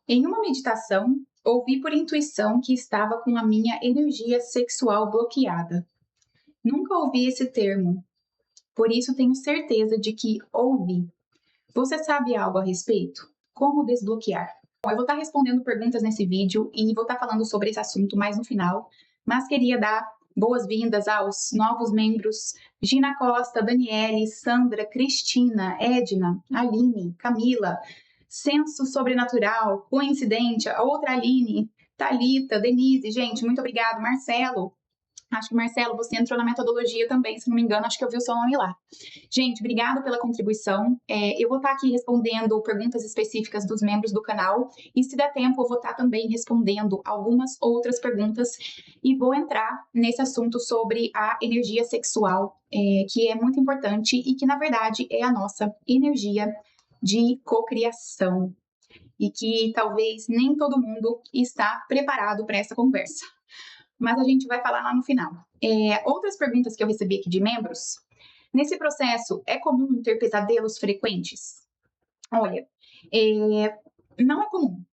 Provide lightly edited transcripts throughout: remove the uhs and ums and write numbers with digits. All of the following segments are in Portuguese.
Em uma meditação, ouvi por intuição que estava com a minha energia sexual bloqueada. Nunca ouvi esse termo, por isso tenho certeza de que ouvi. Você sabe algo a respeito? Como desbloquear? Bom, eu vou estar respondendo perguntas nesse vídeo e vou estar falando sobre esse assunto mais no final, mas queria dar boas-vindas aos novos membros: Gina Costa, Daniele, Sandra, Cristina, Edna, Aline, Camila, Senso Sobrenatural, Coincidente, a outra Aline, Thalita, Denise, gente, muito obrigado, Marcelo. Acho que, Marcelo, você entrou na metodologia também, se não me engano, acho que eu vi o seu nome lá. Gente, obrigado pela contribuição. Eu vou estar aqui respondendo perguntas específicas dos membros do canal e, se der tempo, eu vou estar também respondendo algumas outras perguntas e vou entrar nesse assunto sobre a energia sexual, que é muito importante e que, na verdade, é a nossa energia de cocriação e que talvez nem todo mundo está preparado para essa conversa. Mas a gente vai falar lá no final. Outras perguntas que eu recebi aqui de membros. Nesse processo, é comum ter pesadelos frequentes? Olha, não é comum.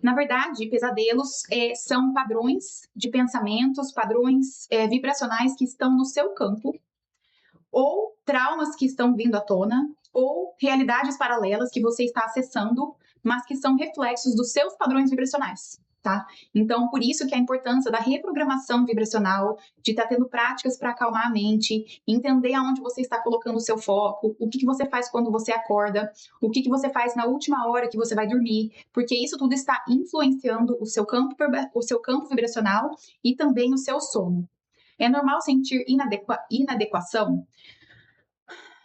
Na verdade, pesadelos são padrões de pensamentos, padrões vibracionais que estão no seu campo, ou traumas que estão vindo à tona, ou realidades paralelas que você está acessando, mas que são reflexos dos seus padrões vibracionais. Tá? Então, por isso que a importância da reprogramação vibracional, de estar tendo práticas para acalmar a mente, entender aonde você está colocando o seu foco, o que você faz quando você acorda, o que você faz na última hora que você vai dormir, porque isso tudo está influenciando o seu campo vibracional e também o seu sono. É normal sentir inadequação?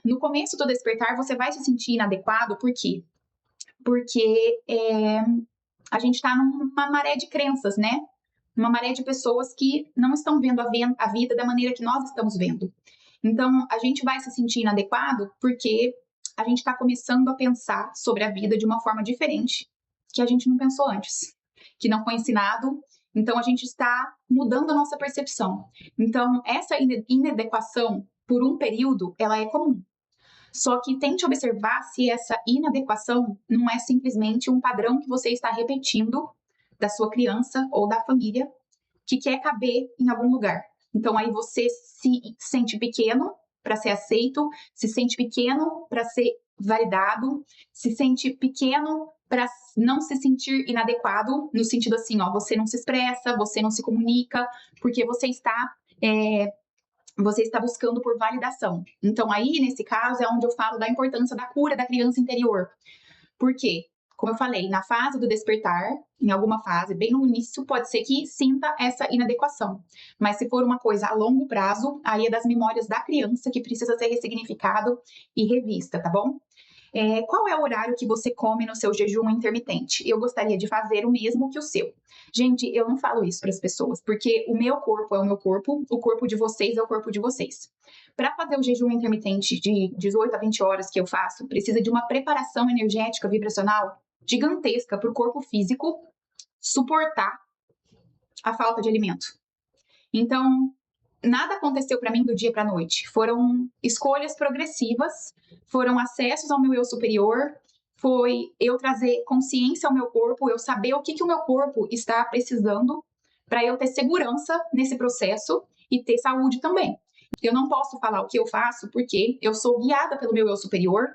No começo do despertar, você vai se sentir inadequado, por quê? Porque a gente está numa maré de crenças, né? Uma maré de pessoas que não estão vendo a vida da maneira que nós estamos vendo. Então, a gente vai se sentir inadequado porque a gente está começando a pensar sobre a vida de uma forma diferente que a gente não pensou antes, que não foi ensinado. Então, a gente está mudando a nossa percepção. Então, essa inadequação, por um período, ela é comum. Só que tente observar se essa inadequação não é simplesmente um padrão que você está repetindo da sua criança ou da família que quer caber em algum lugar. Então aí você se sente pequeno para ser aceito, se sente pequeno para ser validado, se sente pequeno para não se sentir inadequado, no sentido assim, ó, você não se expressa, você não se comunica, porque você está buscando por validação. Então, aí, nesse caso, é onde eu falo da importância da cura da criança interior. Por quê? Como eu falei, na fase do despertar, em alguma fase, bem no início, pode ser que sinta essa inadequação. Mas se for uma coisa a longo prazo, aí é das memórias da criança que precisa ser ressignificado e revista, tá bom? Qual é o horário que você come no seu jejum intermitente? Eu gostaria de fazer o mesmo que o seu. Gente, eu não falo isso para as pessoas, porque o meu corpo é o meu corpo, o corpo de vocês é o corpo de vocês. Para fazer o jejum intermitente de 18 a 20 horas que eu faço, precisa de uma preparação energética vibracional gigantesca para o corpo físico suportar a falta de alimento. Então, nada aconteceu para mim do dia para a noite. Foram escolhas progressivas, foram acessos ao meu eu superior, foi eu trazer consciência ao meu corpo, eu saber o que o meu corpo está precisando para eu ter segurança nesse processo e ter saúde também. Eu não posso falar o que eu faço porque eu sou guiada pelo meu eu superior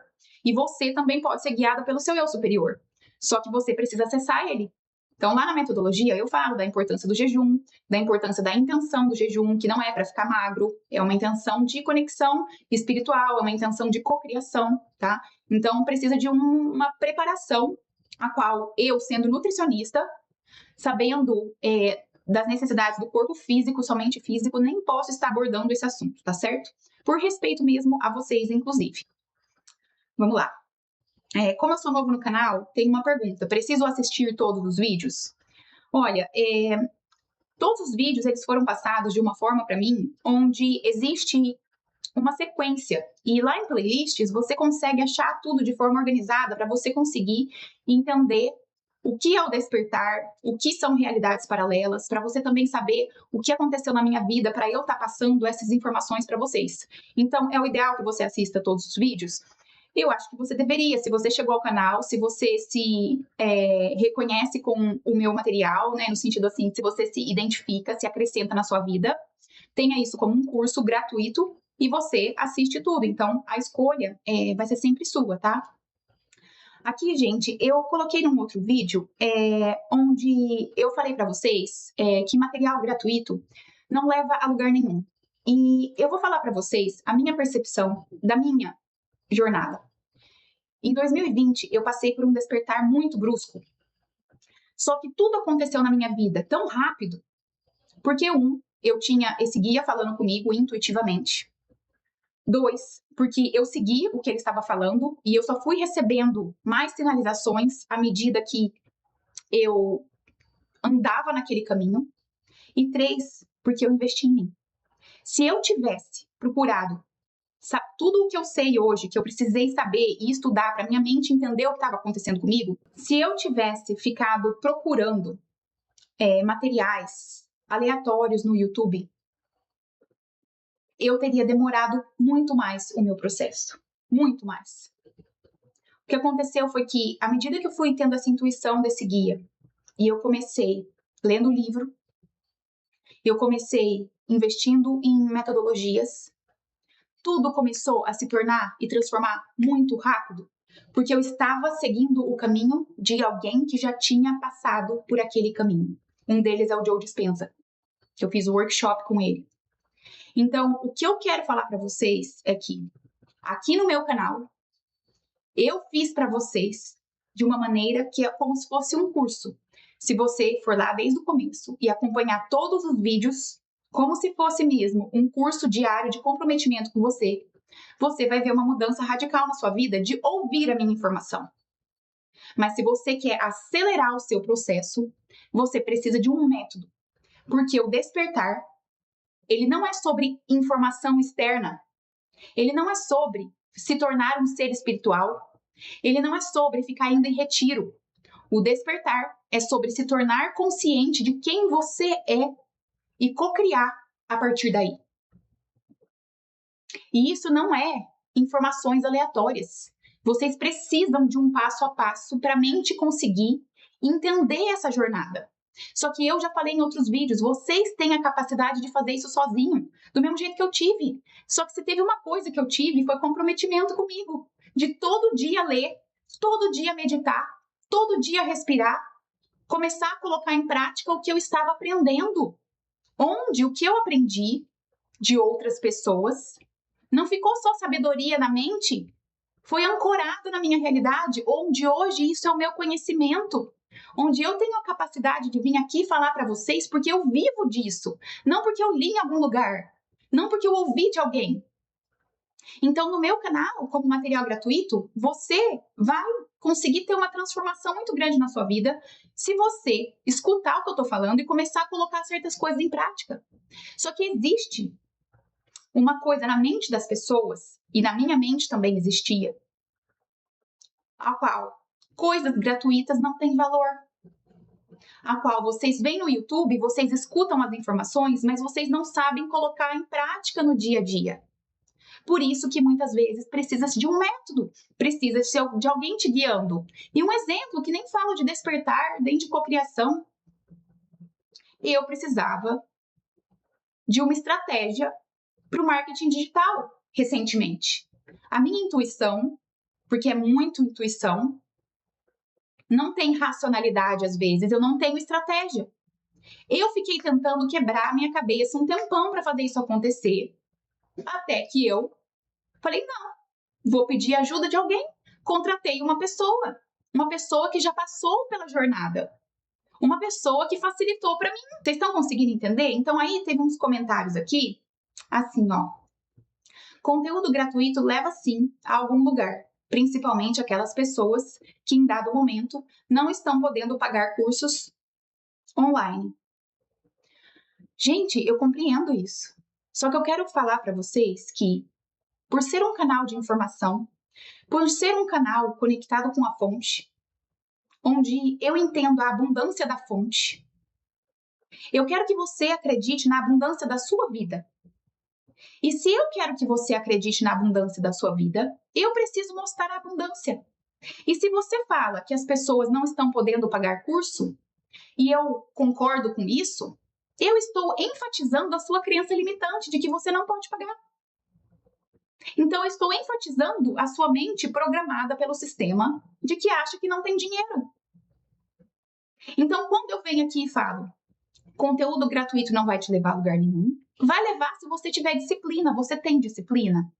e você também pode ser guiada pelo seu eu superior. Só que você precisa acessar ele. Então, lá na metodologia, eu falo da importância do jejum, da importância da intenção do jejum, que não é para ficar magro, é uma intenção de conexão espiritual, é uma intenção de cocriação, tá? Então, precisa de uma preparação, a qual eu, sendo nutricionista, sabendo das necessidades do corpo físico, somente físico, nem posso estar abordando esse assunto, tá certo? Por respeito mesmo a vocês, inclusive. Vamos lá. Como eu sou novo no canal, tem uma pergunta. Preciso assistir todos os vídeos? Olha, todos os vídeos eles foram passados de uma forma para mim onde existe uma sequência. E lá em playlists você consegue achar tudo de forma organizada para você conseguir entender o que é o despertar, o que são realidades paralelas, para você também saber o que aconteceu na minha vida para eu estar passando essas informações para vocês. Então, é o ideal que você assista todos os vídeos. Eu acho que você deveria, se você chegou ao canal, se você se reconhece com o meu material, né, no sentido assim, se você se identifica, se acrescenta na sua vida, tenha isso como um curso gratuito e você assiste tudo. Então, a escolha vai ser sempre sua, tá? Aqui, gente, eu coloquei num outro vídeo onde eu falei para vocês que material gratuito não leva a lugar nenhum. E eu vou falar para vocês a minha percepção da minha jornada. Em 2020, eu passei por um despertar muito brusco. Só que tudo aconteceu na minha vida tão rápido, porque eu tinha esse guia falando comigo intuitivamente. 2, porque eu segui o que ele estava falando e eu só fui recebendo mais sinalizações à medida que eu andava naquele caminho. E 3, porque eu investi em mim. Se eu tivesse procurado tudo o que eu sei hoje, que eu precisei saber e estudar para minha mente entender o que estava acontecendo comigo, se eu tivesse ficado procurando materiais aleatórios no YouTube, eu teria demorado muito mais o meu processo. Muito mais. O que aconteceu foi que, à medida que eu fui tendo essa intuição desse guia, e eu comecei lendo o livro, eu comecei investindo em metodologias, tudo começou a se tornar e transformar muito rápido, porque eu estava seguindo o caminho de alguém que já tinha passado por aquele caminho. Um deles é o Joe Dispenza, que eu fiz o workshop com ele. Então, o que eu quero falar para vocês é que aqui no meu canal eu fiz para vocês de uma maneira que é como se fosse um curso. Se você for lá desde o começo e acompanhar todos os vídeos, como se fosse mesmo um curso diário de comprometimento com você, você vai ver uma mudança radical na sua vida de ouvir a minha informação. Mas se você quer acelerar o seu processo, você precisa de um método. Porque o despertar, ele não é sobre informação externa. Ele não é sobre se tornar um ser espiritual. Ele não é sobre ficar indo em retiro. O despertar é sobre se tornar consciente de quem você é e co-criar a partir daí. E isso não é informações aleatórias. Vocês precisam de um passo a passo para a mente conseguir entender essa jornada. Só que eu já falei em outros vídeos, vocês têm a capacidade de fazer isso sozinho, do mesmo jeito que eu tive. Só que se teve uma coisa que eu tive, foi comprometimento comigo, de todo dia ler, todo dia meditar, todo dia respirar, começar a colocar em prática o que eu estava aprendendo. Onde o que eu aprendi de outras pessoas não ficou só sabedoria na mente, foi ancorado na minha realidade, onde hoje isso é o meu conhecimento, onde eu tenho a capacidade de vir aqui falar para vocês porque eu vivo disso, não porque eu li em algum lugar, não porque eu ouvi de alguém. Então, no meu canal, como material gratuito, você vai conseguir ter uma transformação muito grande na sua vida se você escutar o que eu estou falando e começar a colocar certas coisas em prática. Só que existe uma coisa na mente das pessoas, e na minha mente também existia, a qual coisas gratuitas não têm valor. A qual vocês veem no YouTube, vocês escutam as informações, mas vocês não sabem colocar em prática no dia a dia. Por isso que muitas vezes precisa-se de um método, precisa de alguém te guiando. E um exemplo que nem falo de despertar, nem de cocriação. Eu precisava de uma estratégia para o marketing digital recentemente. A minha intuição, porque é muito intuição, não tem racionalidade às vezes, eu não tenho estratégia. Eu fiquei tentando quebrar a minha cabeça um tempão para fazer isso acontecer, até que eu falei, não, vou pedir ajuda de alguém. Contratei uma pessoa que já passou pela jornada, uma pessoa que facilitou para mim. Vocês estão conseguindo entender? Então aí teve uns comentários aqui, assim, ó. Conteúdo gratuito leva sim a algum lugar, principalmente aquelas pessoas que em dado momento não estão podendo pagar cursos online. Gente, eu compreendo isso. Só que eu quero falar para vocês que, por ser um canal de informação, por ser um canal conectado com a fonte, onde eu entendo a abundância da fonte, eu quero que você acredite na abundância da sua vida. E se eu quero que você acredite na abundância da sua vida, eu preciso mostrar a abundância. E se você fala que as pessoas não estão podendo pagar curso, e eu concordo com isso, eu estou enfatizando a sua crença limitante de que você não pode pagar. Então, eu estou enfatizando a sua mente programada pelo sistema de que acha que não tem dinheiro. Então, quando eu venho aqui e falo, conteúdo gratuito não vai te levar a lugar nenhum, vai levar se você tiver disciplina. Você tem disciplina?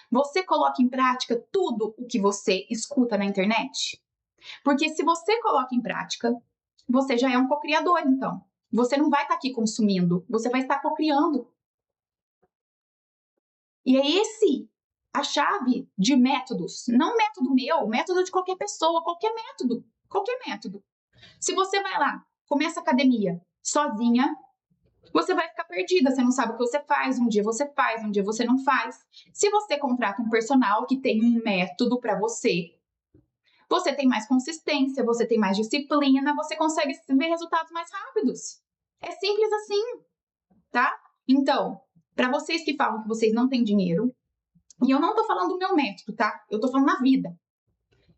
Você coloca em prática tudo o que você escuta na internet? Porque se você coloca em prática, você já é um co-criador, então. Você não vai estar aqui consumindo, você vai estar co-criando. E é esse a chave de métodos. Não método meu, método de qualquer pessoa, qualquer método. Qualquer método. Se você vai lá, começa a academia sozinha, você vai ficar perdida, você não sabe o que você faz, um dia você faz, um dia você não faz. Se você contrata um personal que tem um método para você, você tem mais consistência, você tem mais disciplina, você consegue ver resultados mais rápidos. É simples assim, tá? Então, para vocês que falam que vocês não têm dinheiro, e eu não tô falando do meu método, tá? Eu tô falando na vida.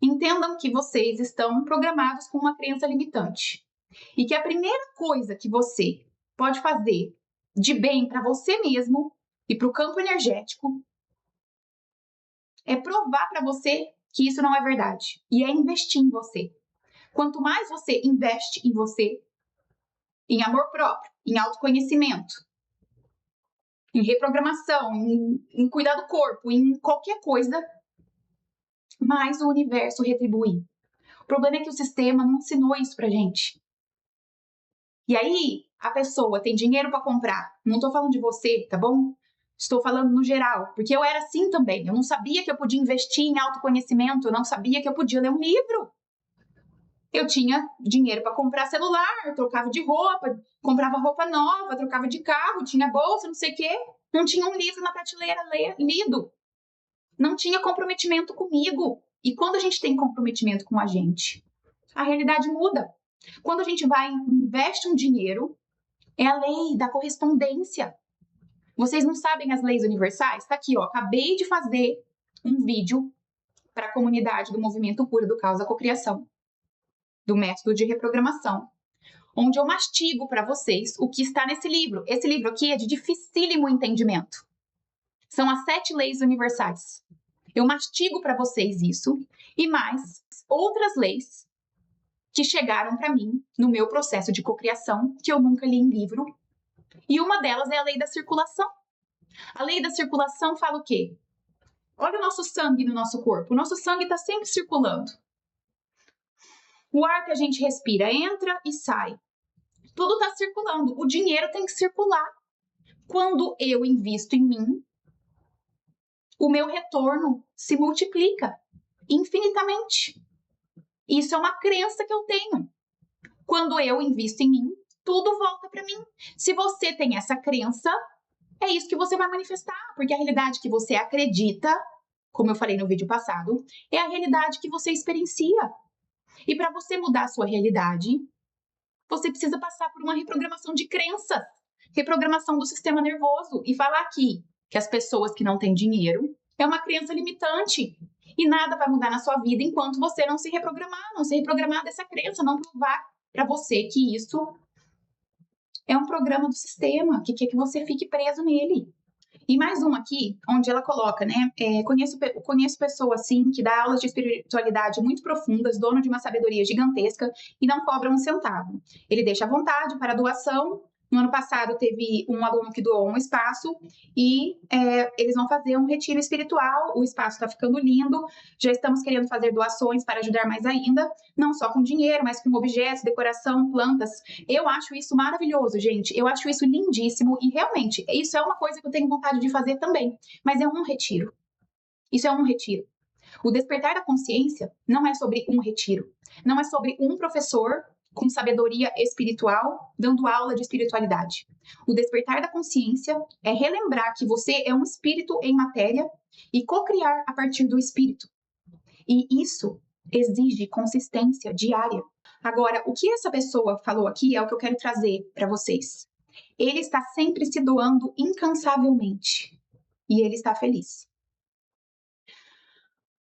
Entendam que vocês estão programados com uma crença limitante. E que a primeira coisa que você pode fazer de bem para você mesmo e para o campo energético é provar para você que isso não é verdade. E é investir em você. Quanto mais você investe em você, em amor próprio, em autoconhecimento, em reprogramação, em cuidar do corpo, em qualquer coisa, mais o universo retribui. O problema é que o sistema não ensinou isso pra gente. E aí, a pessoa tem dinheiro para comprar. Não tô falando de você, tá bom? Estou falando no geral, porque eu era assim também. Eu não sabia que eu podia investir em autoconhecimento, eu não sabia que eu podia ler um livro. Eu tinha dinheiro para comprar celular, eu trocava de roupa, comprava roupa nova, trocava de carro, tinha bolsa, não sei o quê. Não tinha um livro na prateleira lido. Não tinha comprometimento comigo. E quando a gente tem comprometimento com a gente, a realidade muda. Quando a gente vai e investe um dinheiro, é a lei da correspondência. Vocês não sabem as leis universais? Tá aqui, ó. Acabei de fazer um vídeo para a comunidade do Movimento Cura do Caos da Cocriação, do método de reprogramação, onde eu mastigo para vocês o que está nesse livro. Esse livro aqui é de dificílimo entendimento. São as 7 leis universais. Eu mastigo para vocês isso e mais outras leis que chegaram para mim no meu processo de cocriação, que eu nunca li em livro. E uma delas é a lei da circulação. A lei da circulação fala o quê? Olha o nosso sangue no nosso corpo. O nosso sangue está sempre circulando. O ar que a gente respira entra e sai. Tudo está circulando. O dinheiro tem que circular. Quando eu invisto em mim, o meu retorno se multiplica infinitamente. Isso é uma crença que eu tenho. Quando eu invisto em mim, tudo volta para mim. Se você tem essa crença, é isso que você vai manifestar, porque a realidade que você acredita, como eu falei no vídeo passado, é a realidade que você experiencia. E para você mudar a sua realidade, você precisa passar por uma reprogramação de crenças, reprogramação do sistema nervoso e falar aqui que as pessoas que não têm dinheiro é uma crença limitante. E nada vai mudar na sua vida enquanto você não se reprogramar dessa crença, não provar para você que isso é um programa do sistema, que quer que você fique preso nele. E mais uma aqui, onde ela coloca, né? Conheço pessoa assim que dá aulas de espiritualidade muito profundas, dono de uma sabedoria gigantesca e não cobra um centavo. Ele deixa à vontade para doação. No ano passado teve um aluno que doou um espaço e eles vão fazer um retiro espiritual. O espaço está ficando lindo. Já estamos querendo fazer doações para ajudar mais ainda, não só com dinheiro, mas com objetos, decoração, plantas. Eu acho isso maravilhoso, gente. Eu acho isso lindíssimo e realmente isso é uma coisa que eu tenho vontade de fazer também. Mas é um retiro. Isso é um retiro. O despertar da consciência não é sobre um retiro. Não é sobre um professor com sabedoria espiritual, dando aula de espiritualidade. O despertar da consciência é relembrar que você é um espírito em matéria e co-criar a partir do espírito. E isso exige consistência diária. Agora, o que essa pessoa falou aqui é o que eu quero trazer para vocês. Ele está sempre se doando incansavelmente. E ele está feliz.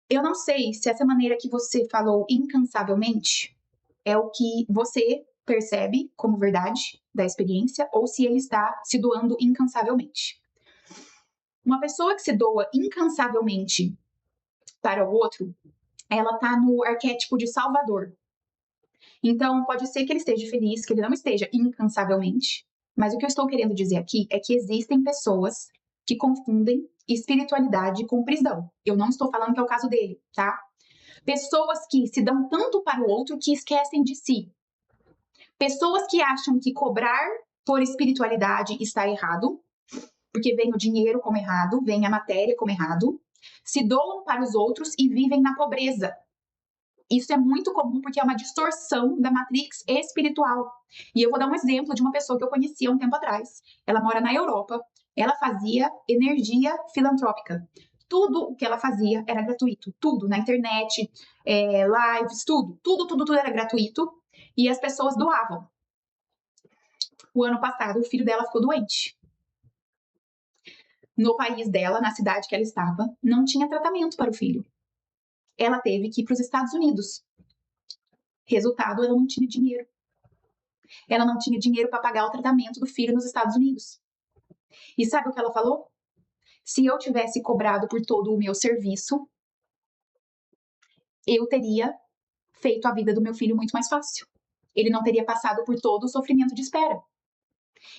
Eu não sei se essa maneira que você falou incansavelmente é o que você percebe como verdade da experiência ou se ele está se doando incansavelmente. Uma pessoa que se doa incansavelmente para o outro, ela está no arquétipo de salvador. Então, pode ser que ele esteja feliz, que ele não esteja incansavelmente, mas o que eu estou querendo dizer aqui é que existem pessoas que confundem espiritualidade com prisão. Eu não estou falando que é o caso dele, tá? Pessoas que se dão tanto para o outro que esquecem de si. Pessoas que acham que cobrar por espiritualidade está errado, porque vem o dinheiro como errado, vem a matéria como errado, se doam para os outros e vivem na pobreza. Isso é muito comum porque é uma distorção da matrix espiritual. E eu vou dar um exemplo de uma pessoa que eu conheci há um tempo atrás. Ela mora na Europa. Ela fazia energia filantrópica. Tudo o que ela fazia era gratuito. Tudo, na internet, lives, tudo era gratuito. E as pessoas doavam. O ano passado, o filho dela ficou doente. No país dela, na cidade que ela estava, não tinha tratamento para o filho. Ela teve que ir para os Estados Unidos. Resultado, ela não tinha dinheiro. Ela não tinha dinheiro para pagar o tratamento do filho nos Estados Unidos. E sabe o que ela falou? Se eu tivesse cobrado por todo o meu serviço, eu teria feito a vida do meu filho muito mais fácil. Ele não teria passado por todo o sofrimento de espera.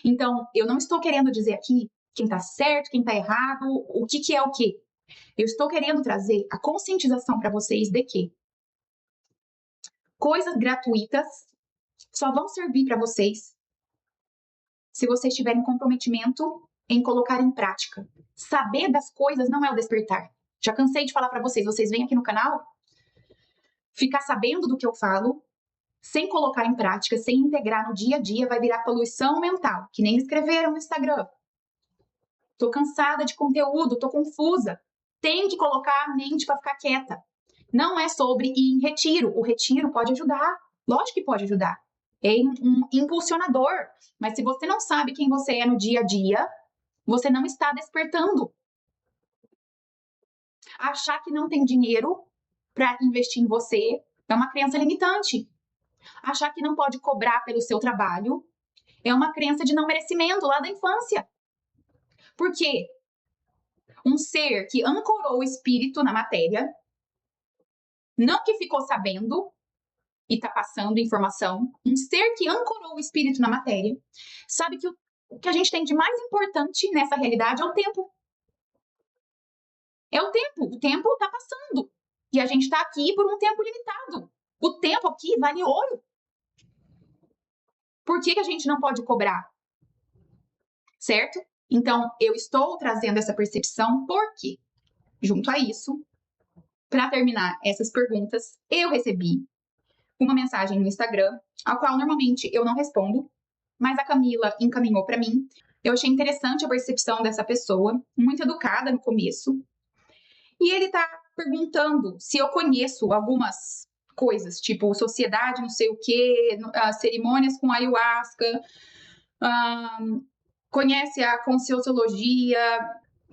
Então, eu não estou querendo dizer aqui quem está certo, quem está errado, o que é o quê. Eu estou querendo trazer a conscientização para vocês de que coisas gratuitas só vão servir para vocês se vocês tiverem comprometimento em colocar em prática. Saber das coisas não é o despertar. Já cansei de falar para vocês, vocês vêm aqui no canal, ficar sabendo do que eu falo, sem colocar em prática, sem integrar no dia a dia, vai virar poluição mental, que nem escreveram no Instagram. Tô cansada de conteúdo, tô confusa. Tem que colocar a mente para ficar quieta. Não é sobre ir em retiro. O retiro pode ajudar. Lógico que pode ajudar. É um impulsionador. Mas se você não sabe quem você é no dia a dia, você não está despertando. Achar que não tem dinheiro para investir em você é uma crença limitante. Achar que não pode cobrar pelo seu trabalho é uma crença de não merecimento lá da infância. Por quê? Um ser que ancorou o espírito na matéria, não que ficou sabendo e está passando informação, um ser que ancorou o espírito na matéria, sabe que o que a gente tem de mais importante nessa realidade é o tempo. É o tempo está passando. E a gente está aqui por um tempo limitado. O tempo aqui vale ouro. Por que a gente não pode cobrar? Certo? Então, eu estou trazendo essa percepção porque, junto a isso, para terminar essas perguntas, eu recebi uma mensagem no Instagram, a qual normalmente eu não respondo, mas a Camila encaminhou para mim. Eu achei interessante a percepção dessa pessoa, muito educada no começo. E ele está perguntando se eu conheço algumas coisas, tipo sociedade, não sei o quê, cerimônias com ayahuasca, conhece a Conscienciologia,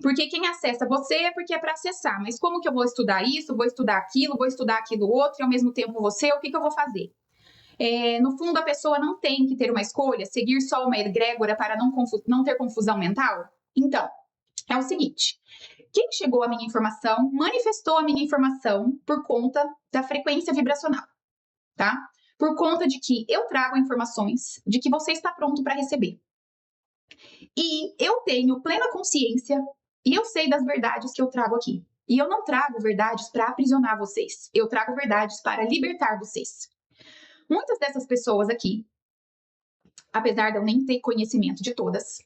porque quem acessa você é porque é para acessar, mas como que eu vou estudar isso, vou estudar aquilo outro, e ao mesmo tempo você, o que eu vou fazer? No fundo, a pessoa não tem que ter uma escolha, seguir só uma egrégora para não ter confusão mental? Então, é o seguinte, quem chegou à minha informação, manifestou a minha informação por conta da frequência vibracional, tá? Por conta de que eu trago informações de que você está pronto para receber. E eu tenho plena consciência e eu sei das verdades que eu trago aqui. E eu não trago verdades para aprisionar vocês. Eu trago verdades para libertar vocês. Muitas dessas pessoas aqui, apesar de eu nem ter conhecimento de todas,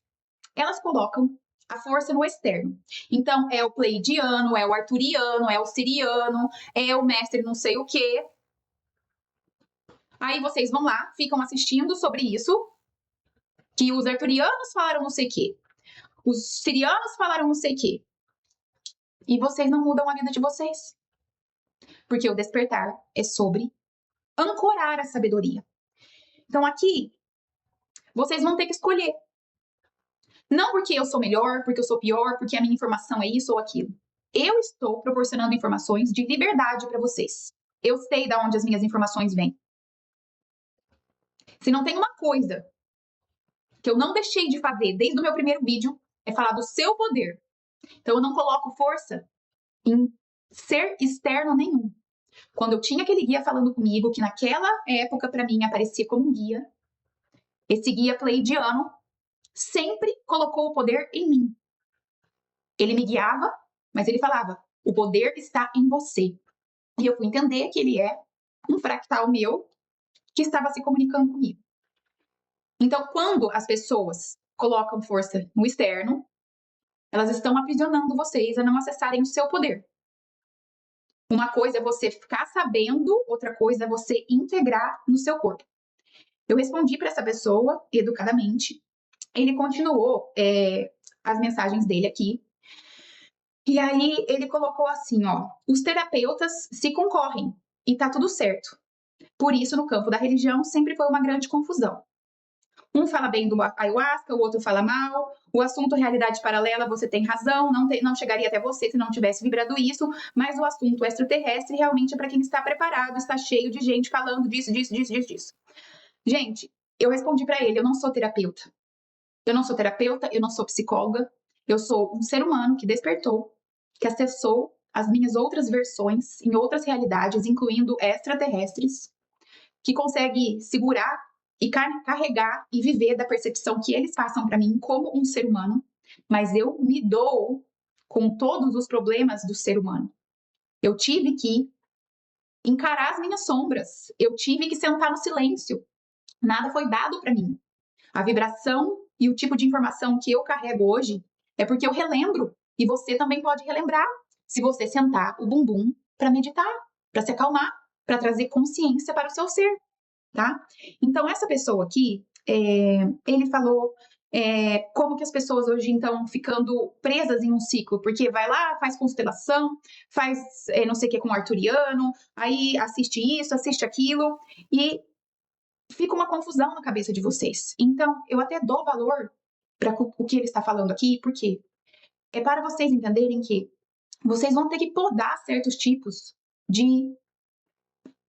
elas colocam a força no externo. Então, é o pleidiano, é o arturiano, é o siriano, é o mestre não sei o quê. Aí vocês vão lá, ficam assistindo sobre isso, que os arturianos falaram não sei o quê, os sirianos falaram não sei o quê. E vocês não mudam a vida de vocês. Porque o despertar é sobre ancorar a sabedoria. Então aqui, vocês vão ter que escolher Não porque eu sou melhor, porque eu sou pior, porque a minha informação é isso ou aquilo. Eu estou proporcionando informações de liberdade para vocês. Eu sei de onde as minhas informações vêm. Se não tem uma coisa que eu não deixei de fazer desde o meu primeiro vídeo, é falar do seu poder. Então eu não coloco força em ser externo nenhum. Quando eu tinha aquele guia falando comigo, que naquela época para mim aparecia como um guia, esse guia pleidiano sempre colocou o poder em mim. Ele me guiava, mas ele falava: o poder está em você. E eu fui entender que ele é um fractal meu que estava se comunicando comigo. Então, quando as pessoas colocam força no externo, elas estão aprisionando vocês a não acessarem o seu poder. Uma coisa é você ficar sabendo, outra coisa é você integrar no seu corpo. Eu respondi para essa pessoa educadamente. Ele continuou as mensagens dele aqui. E aí ele colocou assim, ó: os terapeutas se concorrem e tá tudo certo. Por isso, no campo da religião, sempre foi uma grande confusão. Um fala bem do ayahuasca, o outro fala mal. O assunto realidade paralela, você tem razão, não chegaria até você se não tivesse vibrado isso, mas o assunto extraterrestre realmente é para quem está preparado, está cheio de gente falando disso. Gente, eu respondi para ele: eu não sou terapeuta. Eu não sou terapeuta, eu não sou psicóloga. Eu sou um ser humano que despertou, que acessou as minhas outras versões em outras realidades, incluindo extraterrestres, que consegue segurar e carregar e viver da percepção que eles passam para mim como um ser humano, mas eu me dou com todos os problemas do ser humano. Eu tive que encarar as minhas sombras, eu tive que sentar no silêncio. Nada foi dado para mim. A vibração e o tipo de informação que eu carrego hoje é porque eu relembro, e você também pode relembrar, se você sentar o bumbum para meditar, para se acalmar, para trazer consciência para o seu ser, tá? Então, essa pessoa aqui, ele falou como que as pessoas hoje estão ficando presas em um ciclo, porque vai lá, faz constelação, faz não sei o que com o arturiano, aí assiste isso, assiste aquilo, e fica uma confusão na cabeça de vocês. Então, eu até dou valor para o que ele está falando aqui, porque é para vocês entenderem que vocês vão ter que podar certos tipos de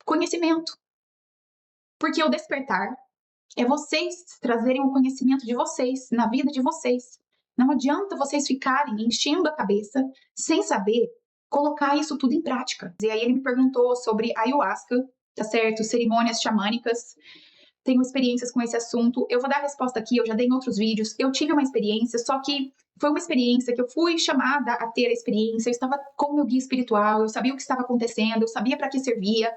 conhecimento. Porque o despertar é vocês trazerem o conhecimento de vocês na vida de vocês. Não adianta vocês ficarem enchendo a cabeça sem saber colocar isso tudo em prática. E aí ele me perguntou sobre ayahuasca, tá certo? Cerimônias xamânicas. Tenho experiências com esse assunto. Eu vou dar a resposta aqui, eu já dei em outros vídeos. Eu tive uma experiência, só que foi uma experiência que eu fui chamada a ter a experiência. Eu estava com o meu guia espiritual, eu sabia o que estava acontecendo, eu sabia para que servia.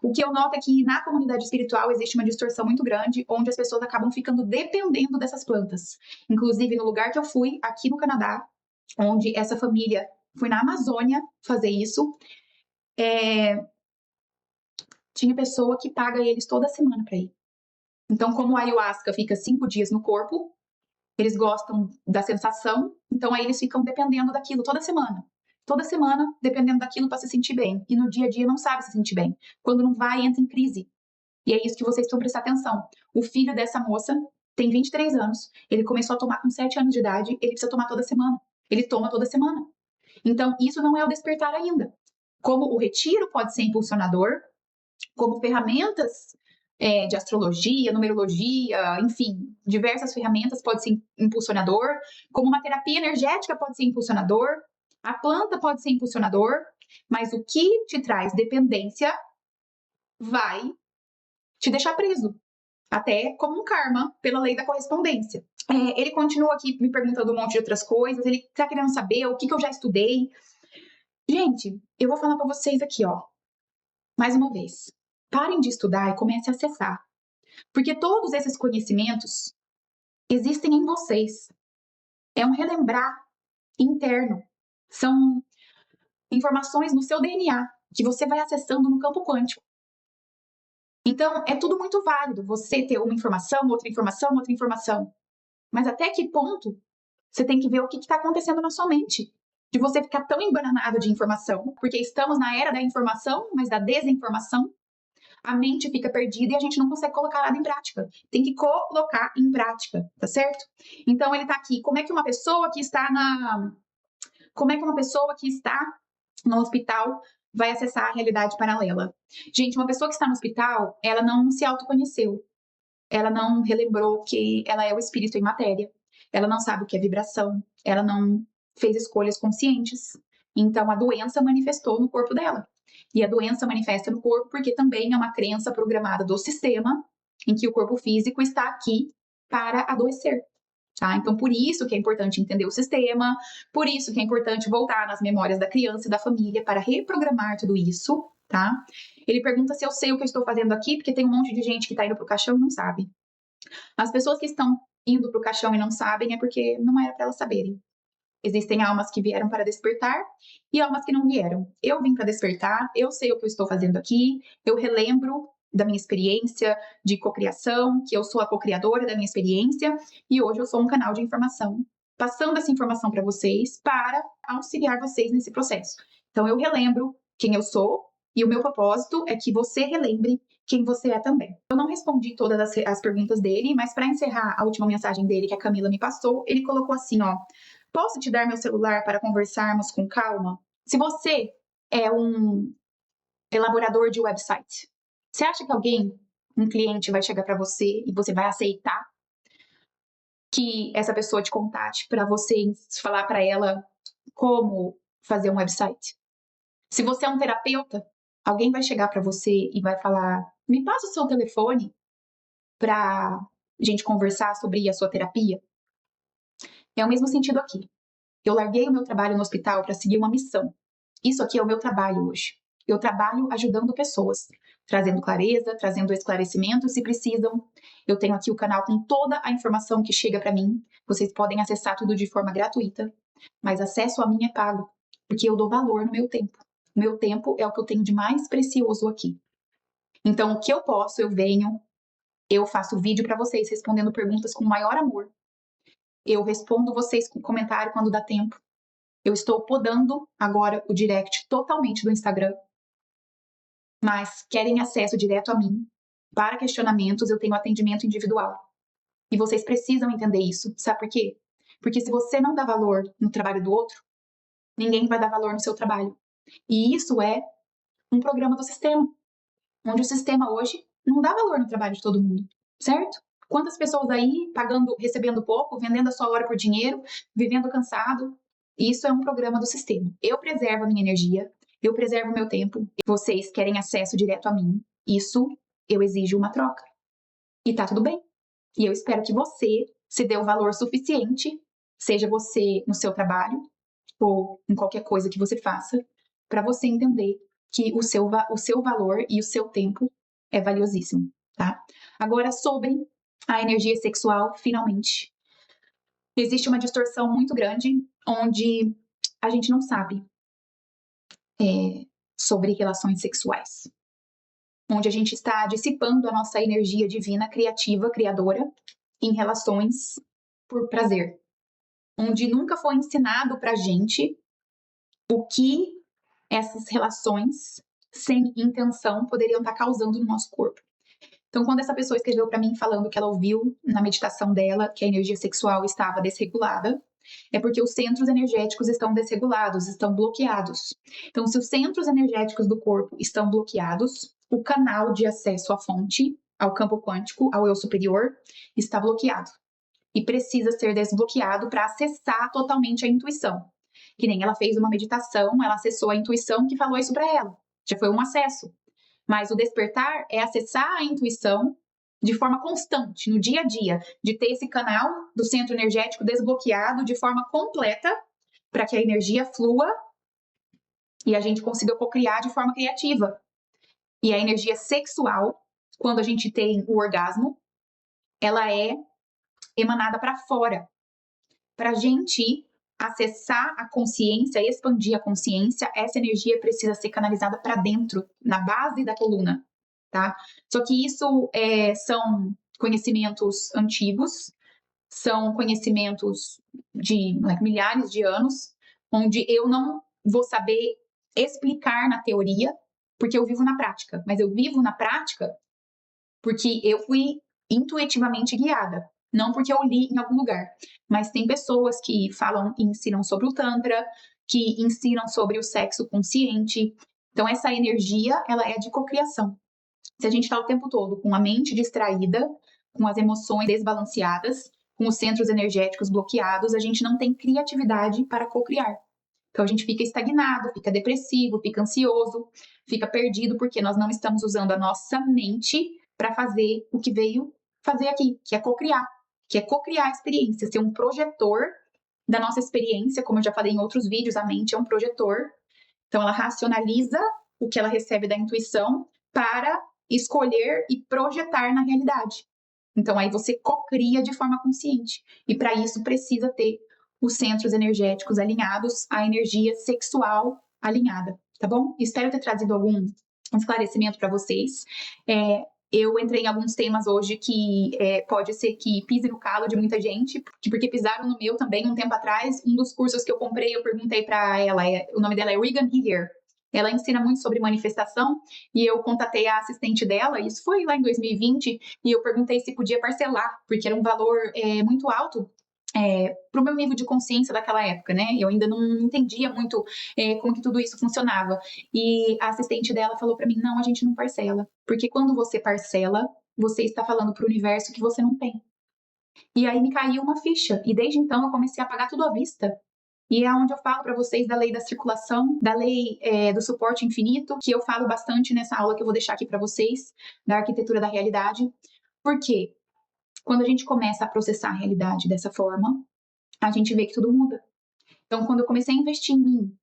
O que eu noto é que na comunidade espiritual existe uma distorção muito grande, onde as pessoas acabam ficando dependendo dessas plantas. Inclusive, no lugar que eu fui, aqui no Canadá, onde essa família foi na Amazônia fazer isso, tinha pessoa que paga eles toda semana para ir. Então, como a ayahuasca fica 5 dias no corpo, eles gostam da sensação, então aí eles ficam dependendo daquilo toda semana. Toda semana, dependendo daquilo para se sentir bem. E no dia a dia não sabe se sentir bem. Quando não vai, entra em crise. E é isso que vocês precisam prestar atenção. O filho dessa moça tem 23 anos. Ele começou a tomar com 7 anos de idade. Ele precisa tomar toda semana. Ele toma toda semana. Então, isso não é o despertar ainda. Como o retiro pode ser impulsionador, como ferramentas de astrologia, numerologia, enfim, diversas ferramentas pode ser impulsionador, como uma terapia energética pode ser impulsionador, a planta pode ser impulsionador, mas o que te traz dependência vai te deixar preso, até como um karma, pela lei da correspondência. Ele continua aqui me perguntando um monte de outras coisas, ele tá querendo saber o que eu já estudei. Gente, eu vou falar para vocês aqui, ó, mais uma vez. Parem de estudar e comecem a acessar. Porque todos esses conhecimentos existem em vocês. É um relembrar interno. São informações no seu DNA que você vai acessando no campo quântico. Então, é tudo muito válido você ter uma informação, outra informação, outra informação. Mas até que ponto você tem que ver o que está acontecendo na sua mente? De você ficar tão embananado de informação, porque estamos na era da informação, mas da desinformação. A mente fica perdida e a gente não consegue colocar nada em prática. Tem que colocar em prática, tá certo? Então ele tá aqui. Como é que uma pessoa que está no hospital vai acessar a realidade paralela? Gente, uma pessoa que está no hospital, ela não se autoconheceu. Ela não relembrou que ela é o espírito em matéria. Ela não sabe o que é vibração. Ela não fez escolhas conscientes. Então a doença manifestou no corpo dela. E a doença manifesta no corpo porque também é uma crença programada do sistema em que o corpo físico está aqui para adoecer. Tá? Então, por isso que é importante entender o sistema, por isso que é importante voltar nas memórias da criança e da família para reprogramar tudo isso, tá? Ele pergunta se eu sei o que eu estou fazendo aqui, porque tem um monte de gente que está indo pro caixão e não sabe. As pessoas que estão indo pro caixão e não sabem é porque não era para elas saberem. Existem almas que vieram para despertar e almas que não vieram. Eu vim para despertar, eu sei o que eu estou fazendo aqui, eu relembro da minha experiência de cocriação, que eu sou a cocriadora da minha experiência e hoje eu sou um canal de informação, passando essa informação para vocês para auxiliar vocês nesse processo. Então eu relembro quem eu sou e o meu propósito é que você relembre quem você é também. Eu não respondi todas as perguntas dele, mas para encerrar a última mensagem dele que a Camila me passou, ele colocou assim, ó: posso te dar meu celular para conversarmos com calma? Se você é um elaborador de website, você acha que alguém, um cliente, vai chegar para você e você vai aceitar que essa pessoa te contate para você falar para ela como fazer um website? Se você é um terapeuta, alguém vai chegar para você e vai falar: me passa o seu telefone para a gente conversar sobre a sua terapia? É o mesmo sentido aqui. Eu larguei o meu trabalho no hospital para seguir uma missão. Isso aqui é o meu trabalho hoje. Eu trabalho ajudando pessoas, trazendo clareza, trazendo esclarecimento se precisam. Eu tenho aqui o canal com toda a informação que chega para mim. Vocês podem acessar tudo de forma gratuita, mas acesso a mim é pago, porque eu dou valor no meu tempo. O meu tempo é o que eu tenho de mais precioso aqui. Então, o que eu posso, eu venho, eu faço vídeo para vocês respondendo perguntas com o maior amor. Eu respondo vocês com comentário quando dá tempo. Eu estou podando agora o direct totalmente do Instagram, mas querem acesso direto a mim. Para questionamentos, eu tenho atendimento individual. E vocês precisam entender isso. Sabe por quê? Porque se você não dá valor no trabalho do outro, ninguém vai dar valor no seu trabalho. E isso é um programa do sistema, onde o sistema hoje não dá valor no trabalho de todo mundo, certo? Quantas pessoas aí pagando, recebendo pouco, vendendo a sua hora por dinheiro, vivendo cansado? Isso é um programa do sistema. Eu preservo a minha energia, eu preservo o meu tempo. Vocês querem acesso direto a mim. Isso eu exijo uma troca. E tá tudo bem. E eu espero que você se dê o valor suficiente, seja você no seu trabalho ou em qualquer coisa que você faça, para você entender que o seu valor e o seu tempo é valiosíssimo, tá? Agora, sobre a energia sexual, finalmente. Existe uma distorção muito grande onde a gente não sabe sobre relações sexuais. Onde a gente está dissipando a nossa energia divina, criativa, criadora, em relações por prazer. Onde nunca foi ensinado pra gente o que essas relações sem intenção poderiam estar causando no nosso corpo. Então, quando essa pessoa escreveu para mim falando que ela ouviu na meditação dela que a energia sexual estava desregulada, é porque os centros energéticos estão desregulados, estão bloqueados. Então, se os centros energéticos do corpo estão bloqueados, o canal de acesso à fonte, ao campo quântico, ao eu superior, está bloqueado. E precisa ser desbloqueado para acessar totalmente a intuição. Que nem ela fez uma meditação, ela acessou a intuição que falou isso para ela. Já foi um acesso. Mas o despertar é acessar a intuição de forma constante, no dia a dia, de ter esse canal do centro energético desbloqueado de forma completa, para que a energia flua e a gente consiga cocriar de forma criativa. E a energia sexual, quando a gente tem o orgasmo, ela é emanada para fora. Para a gente acessar a consciência, expandir a consciência, essa energia precisa ser canalizada para dentro, na base da coluna, tá? Só que isso são conhecimentos antigos, são conhecimentos de milhares de anos, onde eu não vou saber explicar na teoria, porque eu vivo na prática, mas eu vivo na prática porque eu fui intuitivamente guiada, não porque eu li em algum lugar. Mas tem pessoas que falam e ensinam sobre o Tantra, que ensinam sobre o sexo consciente. Então, essa energia, ela é de cocriação. Se a gente está o tempo todo com a mente distraída, com as emoções desbalanceadas, com os centros energéticos bloqueados, a gente não tem criatividade para cocriar. Então a gente fica estagnado, fica depressivo, fica ansioso, fica perdido porque nós não estamos usando a nossa mente para fazer o que veio fazer aqui, que é cocriar a experiência, ser um projetor da nossa experiência, como eu já falei em outros vídeos, a mente é um projetor. Então ela racionaliza o que ela recebe da intuição para escolher e projetar na realidade. Então aí você cocria de forma consciente. E para isso precisa ter os centros energéticos alinhados, a energia sexual alinhada, tá bom? Espero ter trazido algum esclarecimento para vocês. Eu entrei em alguns temas hoje que pode ser que pise no calo de muita gente, porque pisaram no meu também um tempo atrás. Um dos cursos que eu comprei, eu perguntei para ela, o nome dela é Regan Heer. Ela ensina muito sobre manifestação e eu contatei a assistente dela, isso foi lá em 2020, e eu perguntei se podia parcelar, porque era um valor muito alto para o meu nível de consciência daquela época, né? Eu ainda não entendia muito como que tudo isso funcionava. E a assistente dela falou para mim, não, a gente não parcela, porque quando você parcela, você está falando para o universo que você não tem. E aí me caiu uma ficha, e desde então eu comecei a pagar tudo à vista. E é onde eu falo para vocês da lei da circulação, da lei do suporte infinito, que eu falo bastante nessa aula que eu vou deixar aqui para vocês, da arquitetura da realidade. Por quê? Quando a gente começa a processar a realidade dessa forma, a gente vê que tudo muda. Então, quando eu comecei a investir em mim,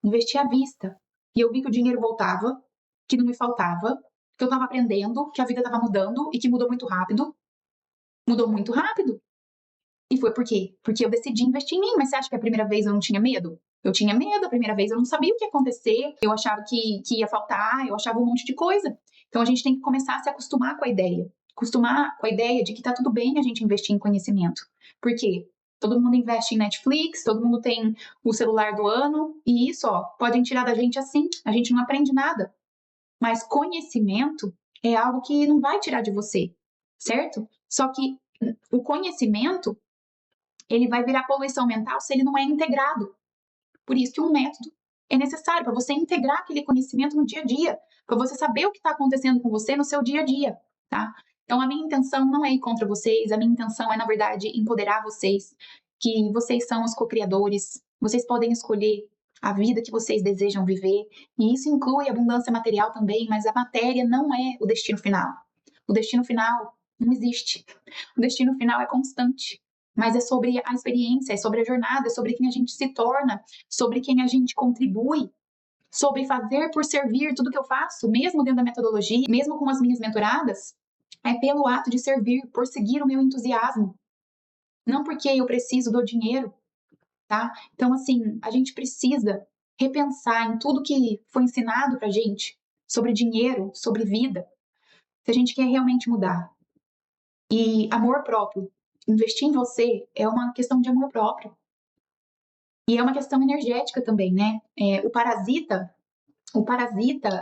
investir à vista, e eu vi que o dinheiro voltava, que não me faltava, que eu estava aprendendo, que a vida estava mudando e que mudou muito rápido. Mudou muito rápido. E foi por quê? Porque eu decidi investir em mim. Mas você acha que a primeira vez eu não tinha medo? Eu tinha medo, a primeira vez eu não sabia o que ia acontecer, eu achava que ia faltar, eu achava um monte de coisa. Então a gente tem que começar a se acostumar com a ideia. Acostumar com a ideia de que tá tudo bem a gente investir em conhecimento. Por quê? Todo mundo investe em Netflix, todo mundo tem o celular do ano, e isso, ó, podem tirar da gente assim, a gente não aprende nada. Mas conhecimento é algo que não vai tirar de você, certo? Só que o conhecimento ele vai virar poluição mental se ele não é integrado. Por isso que um método é necessário para você integrar aquele conhecimento no dia a dia, para você saber o que está acontecendo com você no seu dia a dia, tá? Então a minha intenção não é ir contra vocês, a minha intenção é, na verdade, empoderar vocês, que vocês são os co-criadores, vocês podem escolher a vida que vocês desejam viver, e isso inclui abundância material também, mas a matéria não é o destino final. O destino final não existe. O destino final é constante. Mas é sobre a experiência, é sobre a jornada, é sobre quem a gente se torna, sobre quem a gente contribui, sobre fazer por servir. Tudo que eu faço, mesmo dentro da metodologia, mesmo com as minhas mentoradas, é pelo ato de servir, por seguir o meu entusiasmo. Não porque eu preciso do dinheiro, tá? Então, assim, a gente precisa repensar em tudo que foi ensinado pra gente sobre dinheiro, sobre vida, se a gente quer realmente mudar. E amor próprio. Investir em você é uma questão de amor próprio. E é uma questão energética também, né? O parasita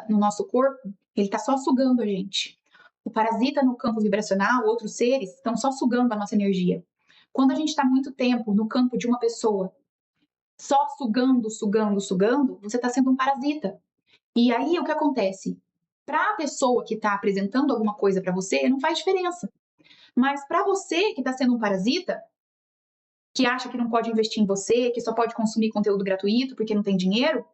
no nosso corpo, ele tá só sugando a gente. O parasita no campo vibracional, outros seres, estão só sugando a nossa energia. Quando a gente está muito tempo no campo de uma pessoa, só sugando, você está sendo um parasita. E aí o que acontece? Para a pessoa que está apresentando alguma coisa para você, não faz diferença. Mas para você que está sendo um parasita, que acha que não pode investir em você, que só pode consumir conteúdo gratuito porque não tem dinheiro, o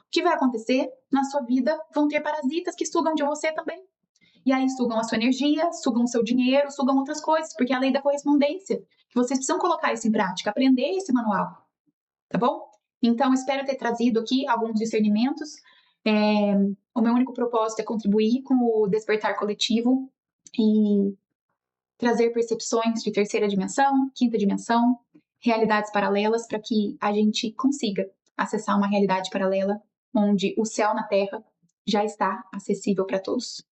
que vai acontecer? Na sua vida vão ter parasitas que sugam de você também. E aí sugam a sua energia, sugam o seu dinheiro, sugam outras coisas, porque é a lei da correspondência. Vocês precisam colocar isso em prática, aprender esse manual, tá bom? Então, espero ter trazido aqui alguns discernimentos. O meu único propósito é contribuir com o despertar coletivo e trazer percepções de terceira dimensão, quinta dimensão, realidades paralelas para que a gente consiga acessar uma realidade paralela onde o céu na Terra já está acessível para todos.